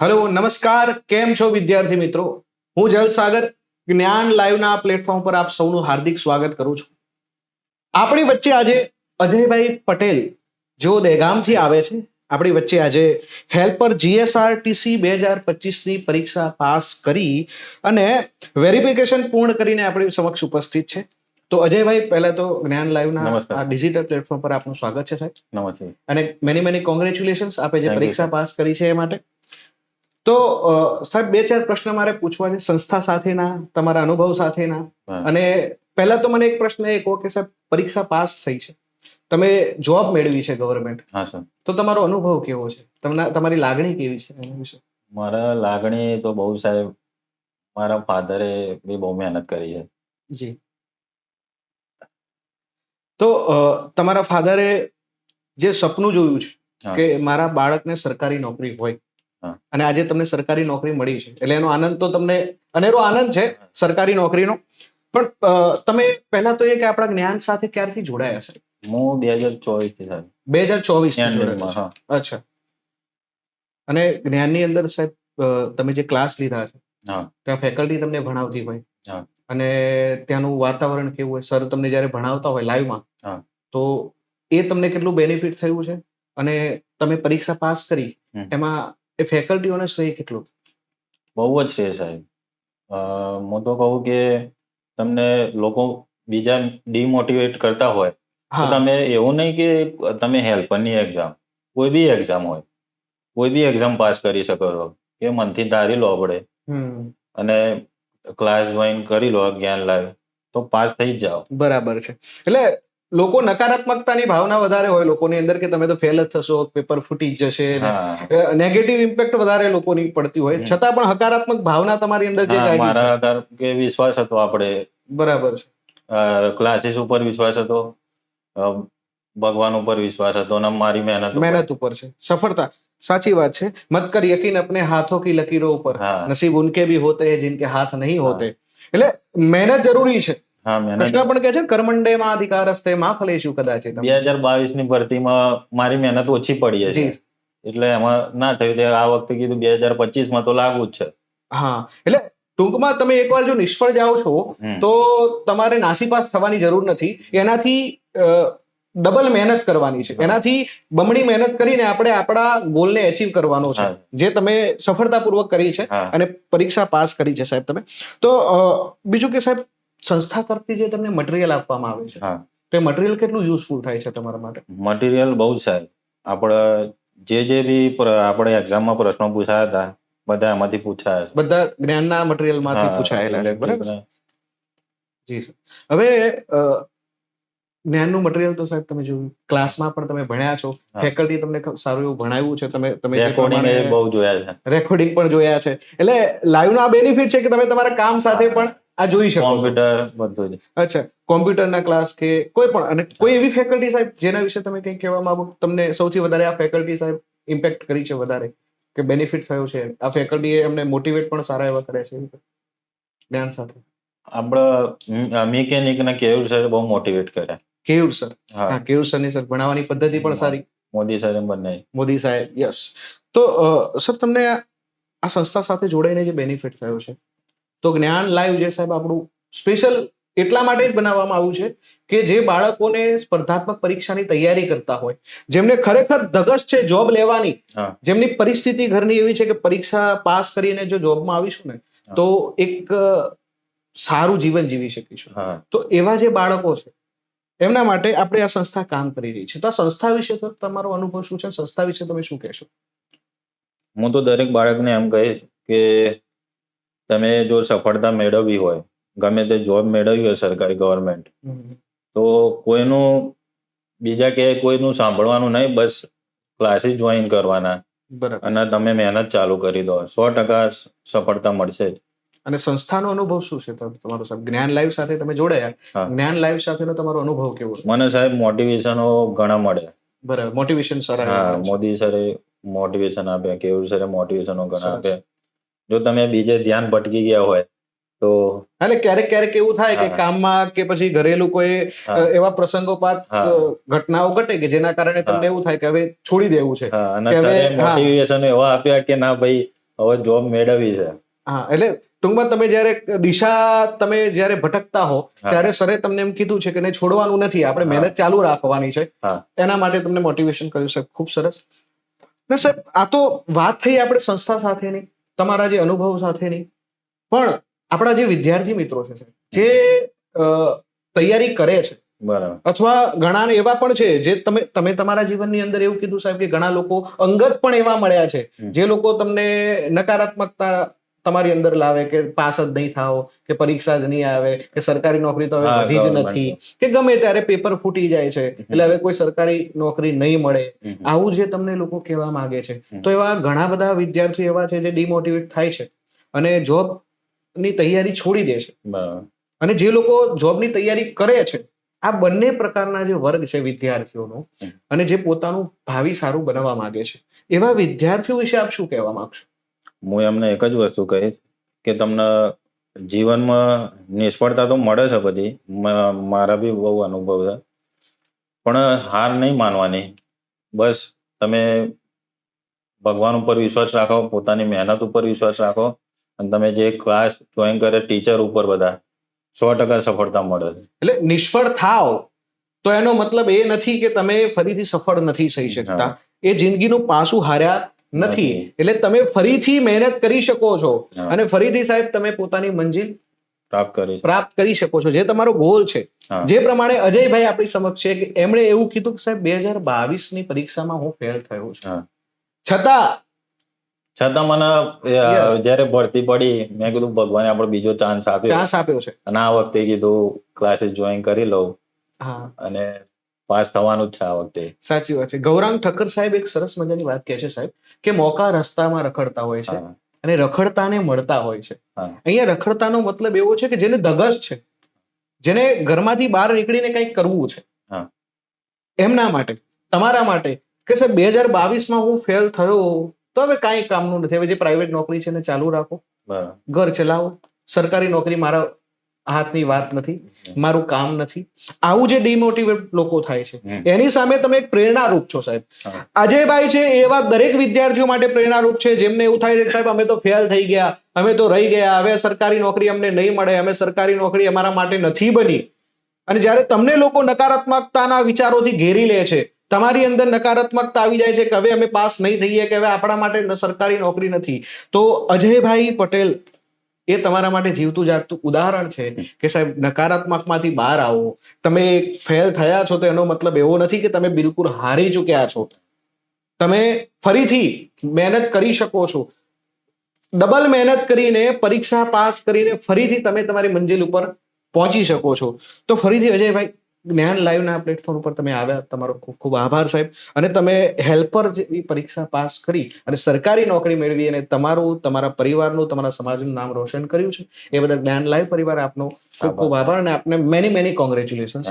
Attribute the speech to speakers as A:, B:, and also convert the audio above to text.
A: Hello નમસ્કાર, કેમ છો વિદ્યાર્થી મિત્રો? હું જલ સાગર જ્ઞાન લાઈવના પ્લેટફોર્મ પર આપ સૌનું હાર્દિક સ્વાગત કરું છું. આપણી વચ્ચે આજે અજયભાઈ પટેલ જેઓ દહેગામથી આવે છે. આપણી વચ્ચે આજે હેલ્પર GSRTC 2025ની પરીક્ષા પાસ કરી અને વેરિફિકેશન પૂર્ણ કરીને આપણી સમક્ષ ઉપસ્થિત છે. તો અજયભાઈ, પહેલા તો જ્ઞાન લાઈવના
B: નમસ્કાર.
A: આ ડિજિટલ પ્લેટફોર્મ પર આપનું સ્વાગત છે સાહેબ,
B: નમસ્તે.
A: અને મેની કોંગ્રેચ્યુલેશન્સ આપે જે
B: Thank you,
A: પરીક્ષા
B: sir.
A: પાસ કરી છે એ માટે. તો સાહેબ, બે ચાર પ્રશ્ન મારે પૂછવા છે સંસ્થા સાથેના, તમારા અનુભવ સાથેના.
B: હા.
A: અને પહેલા તો મને એક પ્રશ્ન એ કહો કે સાહેબ, પરીક્ષા પાસ થઈ છે, તમે જોબ મેળવી છે ગવર્મેન્ટ,
B: હા સર.
A: તો તમારો અનુભવ કેવો છે? તમારી લાગણી કેવી છે એના વિશે?
B: મારા લાગણી તો બહુ સાહેબ, મારા ફાધરે બી બહુ મહેનત કરી છે.
A: જી. તો તમારા ફાધરે જે સપનું જોયું છે
B: હા.
A: કે મારા બાળકને સરકારી નોકરી હોય,
B: હા.
A: અને આજે તમને સરકારી નોકરી મળી છે, એટલે એનો આનંદ તો તમને અનેરો આનંદ છે સરકારી નોકરીનો. પણ તમે પહેલા તો એ કે આપણા જ્ઞાન સાથે ક્યારથી જોડાયા છે?
B: હું 2024 થી સાહેબ
A: 2024 થી
B: ending
A: જોડાયા
B: માં.
A: છે.
B: હા.
A: અચ્છા. અને જ્ઞાનની અંદર સાહેબ, તમે જે ક્લાસ લીધા છે
B: હા.
A: ત્યાં ફેકલ્ટી તમને ભણાવતી હોય,
B: હા.
A: અને ત્યાંનું વાતાવરણ કેવું હોય, સર તમને જ્યારે ભણાવતા હોય લાઈવમાં,
B: હા.
A: તો એ તમને કેટલું બેનિફિટ થયું છે? અને તમે પરીક્ષા પાસ કરી
B: હમ.
A: એમાં એ ફેકલ્ટીઓને શ્રેય કેટલું?
B: બહુ જ છે સાહેબ. હું તો કહું કે તમને લોકો બીજા ડિમોટિવેટ કરતા હોય તો
A: હા.
B: તમે એવું નહીં કે તમે હેલ્પરની એક્ઝામ, કોઈ બી એક્ઝામ હોય, કોઈ બી એક્ઝામ પાસ કરી શકો છો કે મનથી ધારી લો આપણે
A: હમ.
B: અને ક્લાસ જોઈન કરી લો જ્ઞાન લાઈવ, તો પાસ થઈ જ જાઓ.
A: બરાબર છે. એટલે લોકો નકારાત્મકતાની ભાવના વધારે હોય લોકોની અંદર કે તમે તો ફેલ જ થશો, પેપર ફૂટી જ જશે,
B: હા.
A: નેગેટિવ ઇમ્પેક્ટ વધારે લોકોની પડતી હોય,
B: હમ.
A: છતાં પણ હકારાત્મક ભાવના તમારી અંદર જે
B: હા,
A: જાગી છે.
B: મારા ધારો કે વિશ્વાસ હતો આપણે,
A: બરાબર છે.
B: ક્લાસીસ ઉપર વિશ્વાસ હતો, અ, ભગવાન ઉપર વિશ્વાસ હતો અને મારી મહેનત ઉપર.
A: મહેનત ઉપર છે સફળતા. સાચી વાત છે. મત કર યકીન अपने हाथों की लकीरों ઉપર,
B: હા.
A: નસીબ ઉનકે भी होते हैं जिनके हाथ नहीं
B: હા.
A: होते. એટલે મહેનત જરૂરી છે.
B: હા, મહેનત.
A: કૃષ્ણ પણ કહે છે કર્મંડે માં અધિકારસ્તે માં ફલેષુ કદાચિત.
B: 2022 ની ભરતીમાં મારી મહેનત ઓછી પડી છે,
A: જી.
B: એટલે એમાં ના થયું. તે આ વખતે કીધું 2025 માં તો લાગુ જ છે.
A: હા, એટલે ટૂંકમાં તમે એકવાર જો નિષ્ફળ જાઓ છો
B: હમ.
A: તો તમારે નાસીપાસ થવાની જરૂર નથી. એનાથી ડબલ મહેનત કરવાની છે.
B: હા.
A: એનાથી બમણી મહેનત કરીને આપણે આપણા ગોલને એચીવ કરવાનો છે,
B: હા.
A: જે તમે સફળતાપૂર્વક કરી છે
B: હા.
A: અને પરીક્ષા પાસ કરી છે સાહેબ તમે. તો બીજું કે સાહેબ, સંસ્થા તરફથી જે તમને મટીરિયલ આપવામાં આવે છે,
B: હા.
A: તો એ મટીરિયલ કેટલું યુઝફુલ થાય છે તમારા માટે?
B: મટીરિયલ બહુ સાહેબ. આપણે જે બી આપણે એક્ઝામમાં પ્રશ્નો પૂછાયા હતા, બધા એમાંથી પૂછાયા છે.
A: બધા જ્ઞાનના મટીરિયલમાંથી
B: હા,
A: પૂછાયેલા છે, બરાબર?
B: ઇલેક્ટ્રિકના.
A: જી સર. હવે જ્ઞાનનું મટીરિયલ તો સાહેબ તમે જોયું, ક્લાસમાં પણ તમે ભણ્યા છો,
B: હા.
A: ફેકલ્ટી તમને સારું એવું ભણાવ્યું છે, તમે જે
B: રેકોર્ડિંગ એ બહુ જોયા છે.
A: રેકોર્ડિંગ પણ જોયા છે. એટલે લાઈવનો આ બેનિફિટ છે કે તમે તમારા કામ સાથે
B: હા.
A: પણ આ જોઈ શકો છો.
B: કોમ્પ્યુટર બધું જ.
A: અચ્છા, કોમ્પ્યુટરના ક્લાસ કે કોઈ પણ, અને કોઈ એવી ફેકલ્ટી સાહેબ જેના વિશે તમે કંઈક કહેવા માંગો, તમને સૌથી વધારે આ ફેકલ્ટી સાહેબ ઇમ્પેક્ટ કરી છે વધારે, કે બેનિફિટ થયો છે? આ ફેકલ્ટીએ એમને મોટિવેટ પણ સારા એવા કરે છે જ્ઞાન સાથે.
B: આપણા મિકેનિકના કેયુર સર બહુ મોટિવેટ કર્યા.
A: કેયુર સર.
B: હા.
A: હા, કેયુર સરની સર ભણાવવાની પદ્ધતિ પણ સારી.
B: મોદી સર એમ બનાવી.
A: મોદી સાહેબ, યસ. તો સર, તમને આ સંસ્થા સાથે જોડાઈને જે બેનિફિટ થયો છે, તો જ્ઞાન લાઈવ જે સાહેબ આપણું સ્પેશિયલ એટલા માટે જ બનાવવામાં આવ્યું છે કે જે બાળકોને સ્પર્ધાત્મક પરીક્ષાની તૈયારી કરતા હોય, જેમને ખરેખર ધગશ છે જોબ લેવાની,
B: હા.
A: જેમની પરિસ્થિતિ ઘરની એવી છે કે પરીક્ષા પાસ કરીને જો જોબમાં આવીશું ને
B: હા.
A: તો એક સારું જીવન જીવી શકીશું.
B: હા.
A: તો એવા જે બાળકો છે એમના માટે આપણે આ સંસ્થા કામ કરી રહી છે. તો આ સંસ્થા વિશે તો તમારો અનુભવ શું છે? સંસ્થા વિશે તમે શું કહેશો?
B: હું તો દરેક બાળકને એમ કહીશ કે તમે જો સફળતા મેળવવી હોય, ગમે તે જોબ મેળવવી હોય સરકારી ગવર્મેન્ટ, તો કોઈનું બીજા કે કોઈનું સાંભળવાનું નહીં, બસ ક્લાસીસ જોઈન કરવાના.
A: બરાબર.
B: અને તમે મહેનત ચાલુ કરી દો, 100% સફળતા મળશે જ.
A: અને સંસ્થાનો અનુભવ શું છે તમારો સાહેબ? જ્ઞાન લાઈવ સાથે તમે જોડાયા,
B: હા.
A: જ્ઞાન લાઈવ સાથેનો તમારો અનુભવ કેવો છે?
B: મને સાહેબ મોટિવેશનો ઘણા મળે.
A: બરાબર, મોટિવેશન સારા એવા
B: હા,
A: મળે છે.
B: મોદી સરે મોટિવેશન આપ્યા, કેયુર સરે મોટિવેશનો ઘણા
A: સરસ.
B: આપ્યા. જો તમે બીજે ધ્યાન ભટકી ગયા હોય તો
A: એટલે ક્યારેક એવું થાય કે
B: હા.
A: કામમાં કે પછી ઘરેલું કોઈ
B: હા.
A: એવા પ્રસંગોપાત
B: હા.
A: ઘટનાઓ ઘટે કે જેના કારણે તમને
B: હા.
A: એવું થાય કે હવે છોડી દેવું છે.
B: હા, અને
A: કે હવે
B: સરે મોટિવેશન એવા આપ્યા કે ના ભાઈ, હવે જોબ મેળવવી છે.
A: હા, એટલે ટૂંકમાં તમે તમે જ્યારે ભટકતા હો
B: હા.
A: ત્યારે સરે તમને એમ કીધું છે કે નહીં, છોડવાનું નથી, આપણે
B: હા.
A: મહેનત ચાલુ રાખવાની છે.
B: હા.
A: એના માટે તમને મોટિવેશન કર્યું સાહેબ, ખૂબ સરસ. ને સાહેબ, આ તો વાત થઈ આપણે સંસ્થા સાથેની, તમારા જે અનુભવ સાથેની, પણ આપણા જે વિદ્યાર્થી મિત્રો છે સાહેબ, જે તૈયારી કરે છે,
B: બરાબર.
A: અથવા ઘણા એવા પણ છે જે તમે તમારા જીવનની અંદર એવું કીધું સાહેબ કે ઘણા લોકો અંગત પણ એવા મળ્યા છે જે લોકો તમને નકારાત્મકતા તમારી અંદર લાવે કે પાસ જ નહીં થાઓ, કે પરીક્ષા જ નહીં આવે, કે સરકારી નોકરી તો હવે
B: હા,
A: વધી જ
B: government
A: નથી, કે ગમે ત્યારે પેપર ફૂટી જાય છે એટલે હવે કોઈ સરકારી નોકરી નહીં મળે, આવું જે તમને લોકો કહેવા માંગે છે. તો એવા ઘણા બધા વિદ્યાર્થીઓ એવા છે જે ડિમોટિવેટ થાય છે અને જોબની તૈયારી છોડી દે છે.
B: બરાબર.
A: અને જે લોકો જોબની તૈયારી કરે છે, આ બંને પ્રકારના જે વર્ગ છે વિદ્યાર્થીઓનો, અને જે પોતાનું ભાવિ સારું બનાવવા માંગે છે, એવા વિદ્યાર્થીઓ વિશે આપ શું કહેવા માંગશો?
B: હું એમને એક જ વસ્તુ કહીશ કે તમને જીવનમાં નિષ્ફળતા તો મળે છે બધી, મારા બી બહુ અનુભવ છે, પણ હાર નહીં માનવાની. બસ તમે ભગવાન ઉપર વિશ્વાસ રાખો, પોતાની મહેનત ઉપર વિશ્વાસ રાખો, અને તમે જે ક્લાસ જોઈન કરે ટીચર ઉપર બધા 100% સફળતા મળે છે.
A: એટલે નિષ્ફળ થાવ તો એનો મતલબ એ નથી કે તમે ફરીથી સફળ નથી થઈ શકતા, એ જિંદગીનું પાસું હાર્યા નથી. એટલે તમે ફરીથી મહેનત કરી શકો છો અને ફરીથી સાહેબ તમે પોતાની મંજિલ પ્રાપ્ત કરી શકો છો, જે તમારો ગોલ છે. જે પ્રમાણે અજયભાઈ આપણી સમક્ષ છે કે એમણે એવું કીધું કે સાહેબ 2022 ની પરીક્ષામાં હું ફેલ થયો છું, છતાં
B: મને જયારે ભરતી પડી મેં કીધું ભગવાને આપણે બીજો ચાન્સ આપ્યો
A: છે,
B: અને આ વખતે કીધું ક્લાસીસ જોઈન કરી લઉં અને પાસ થવાનું જ છે આ વખતે.
A: સાચી વાત છે. ગૌરાંગ ઠક્કર સાહેબ એક સરસ મજાની વાત કહે છે સાહેબ કે મોકા રસ્તામાં રખડતા હોય છે અને રખડતાને મળતા હોય છે. અહીંયા રખડતાનો મતલબ એવો છે કે જેને ધગશ છે, જેને ઘરમાંથી બહાર નીકળીને કંઈક કરવું છે, એમના માટે, તમારા માટે કે સાહેબ 2022માં હું ફેલ થયો તો હવે કાંઈ કામનું નથી, હવે જે પ્રાઇવેટ નોકરી છે એને ચાલુ રાખો, ઘર ચલાવો, સરકારી નોકરી મારા હાથની વાત નથી, મારું કામ નથી. આવું જે ડિમોટિવેટ લોકો થાય છે એની સામે તમે એક પ્રેરણારૂપ છો સાહેબ. અજયભાઈ છે એવા દરેક વિદ્યાર્થીઓ માટે પ્રેરણારૂપ છે જેમને એવું થાય છે સાહેબ અમે તો ફેલ થઈ ગયા, અમે તો રહી ગયા, હવે સરકારી નોકરી અમને નહીં મળે, અમે સરકારી નોકરી અમારા માટે નથી બની. અને જ્યારે તમને લોકો નકારાત્મકતાના વિચારોથી ઘેરી લે છે, તમારી અંદર નકારાત્મકતા આવી જાય છે કે હવે અમે પાસ નહીં થઈએ, કે હવે આપણા માટે સરકારી નોકરી નથી, તો અજયભાઈ પટેલ એ તમારા માટે જીવતું જાગતું ઉદાહરણ છે કે સાહેબ નકારાત્મકમાંથી બહાર આવો. તમે ફેલ થયા છો તો એનો મતલબ એવો નથી કે તમે બિલકુલ હારી ચૂક્યા છો, તમે ફરીથી મહેનત કરી શકો છો, ડબલ મહેનત કરીને પરીક્ષા પાસ કરીને ફરીથી તમે તમારી મંજિલ ઉપર પહોંચી શકો છો. તો ફરીથી અજયભાઈ જ્ઞાન લાઈવના પ્લેટફોર્મ ઉપર તમે આવ્યા, તમારો ખૂબ ખૂબ આભાર સાહેબ. અને તમે હેલ્પર જેવી પરીક્ષા પાસ કરી અને સરકારી નોકરી મેળવી અને તમારું, તમારા પરિવારનું, તમારા સમાજનું નામ રોશન કર્યું છે, એ બદલ જ્ઞાન લાઈવ પરિવાર આપનો ખૂબ ખૂબ આભાર અને આપને મેની કોંગ્રેચ્યુલેશન.